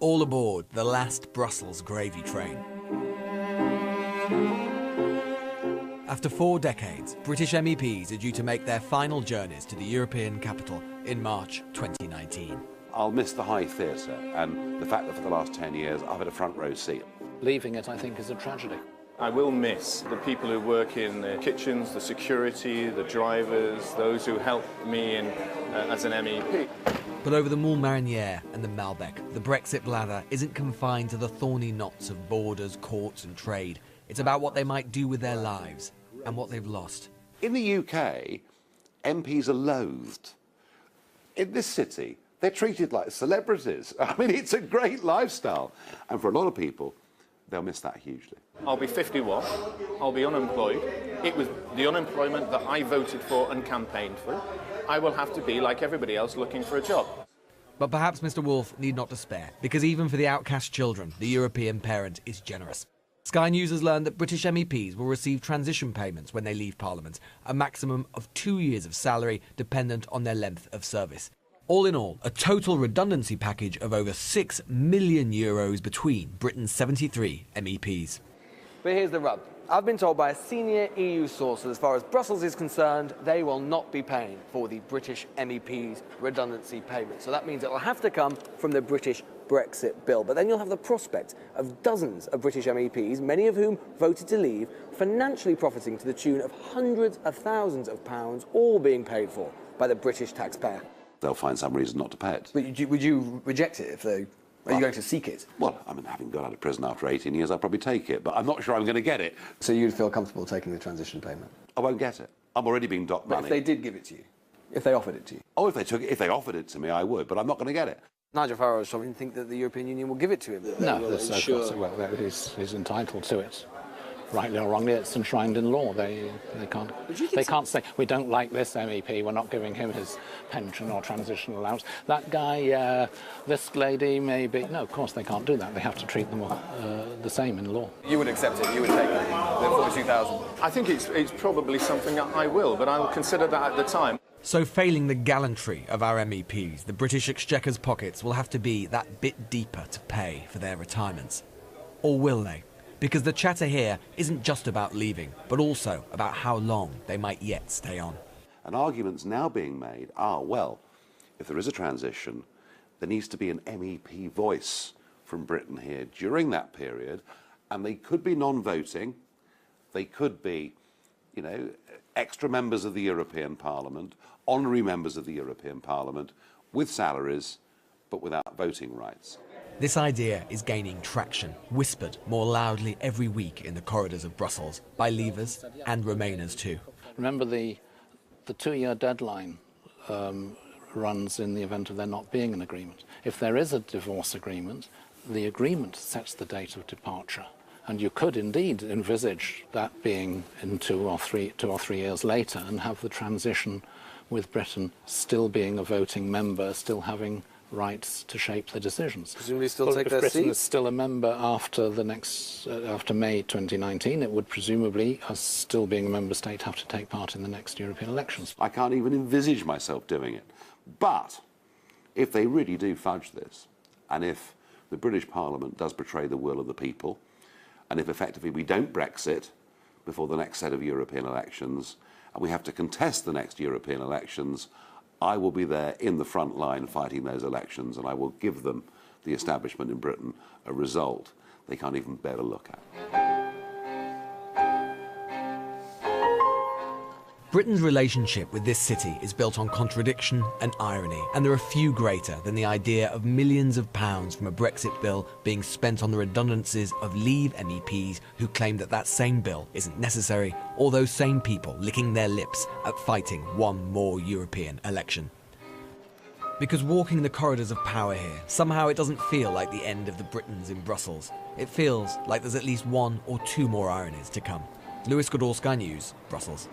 All aboard the last Brussels gravy train. After 4 decades, British MEPs are due to make their final journeys to the European capital in March 2019. I'll miss the High Theatre and the fact that for the last 10 years I've had a front row seat. Leaving it, I think, is a tragedy. I will miss the people who work in the kitchens, the security, the drivers, those who help me as an MEP. But over the Moule Marinière and the Malbec, the Brexit blather isn't confined to the thorny knots of borders, courts and trade. It's about what they might do with their lives and what they've lost. In the UK, MPs are loathed. In this city, they're treated like celebrities. I mean, it's a great lifestyle. And for a lot of people, they'll miss that hugely. I'll be 51, I'll be unemployed. It was the unemployment that I voted for and campaigned for. I will have to be, like everybody else, looking for a job. But perhaps Mr. Wolf need not despair, because even for the outcast children, the European parent is generous. Sky News has learned that British MEPs will receive transition payments when they leave Parliament, a maximum of 2 years of salary dependent on their length of service. All in all, a total redundancy package of over €6 million between Britain's 73 MEPs. But here's the rub. I've been told by a senior EU source that as far as Brussels is concerned, they will not be paying for the British MEPs' redundancy payment. So that means it will have to come from the British Brexit bill. But then you'll have the prospect of dozens of British MEPs, many of whom voted to leave, financially profiting to the tune of hundreds of thousands of pounds, all being paid for by the British taxpayer. They'll find some reason not to pay it. But would you reject it if they... Are you going to seek it? Well, I mean, having got out of prison after 18 years, I'll probably take it, but I'm not sure I'm going to get it. So you'd feel comfortable taking the transition payment? I won't get it. I'm already being docked money. But if they did give it to you? If they offered it to you? Oh, if they offered it to me, I would, but I'm not going to get it. Nigel Farage, I think that the European Union will give it to him. No, well, he's entitled to it. Rightly or wrongly, it's enshrined in law. They can't say, we don't like this MEP, we're not giving him his pension or transitional allowance. That guy, this lady, maybe... No, of course they can't do that. They have to treat them the same in law. You would accept it? You would take it? The 42,000? I think it's probably something that I will, but I'll consider that at the time. So failing the gallantry of our MEPs, the British Exchequer's pockets will have to be that bit deeper to pay for their retirements. Or will they? Because the chatter here isn't just about leaving, but also about how long they might yet stay on. And arguments now being made are, well, if there is a transition, there needs to be an MEP voice from Britain here during that period, and they could be non-voting, they could be, you know, extra members of the European Parliament, honorary members of the European Parliament, with salaries, but without voting rights. This idea is gaining traction, whispered more loudly every week in the corridors of Brussels by Leavers and Remainers too. Remember, the 2-year deadline runs in the event of there not being an agreement. If there is a divorce agreement, the agreement sets the date of departure. And you could indeed envisage that being in 2 or 3 years later and have the transition with Britain still being a voting member, still having rights to shape the decisions. Presumably still take their seat? If Britain seat? is still a member after after May 2019, it would presumably, as still being a member state, have to take part in the next European elections. I can't even envisage myself doing it. But if they really do fudge this, and if the British Parliament does betray the will of the people, and if effectively we don't Brexit before the next set of European elections, and we have to contest the next European elections, I will be there in the front line fighting those elections, and I will give them, the establishment in Britain, a result they can't even bear to look at. Britain's relationship with this city is built on contradiction and irony, and there are few greater than the idea of millions of pounds from a Brexit bill being spent on the redundancies of Leave MEPs who claim that that same bill isn't necessary, or those same people licking their lips at fighting one more European election. Because walking the corridors of power here, somehow it doesn't feel like the end of the Britons in Brussels. It feels like there's at least 1 or 2 more ironies to come. Lewis Goodall, Sky News, Brussels.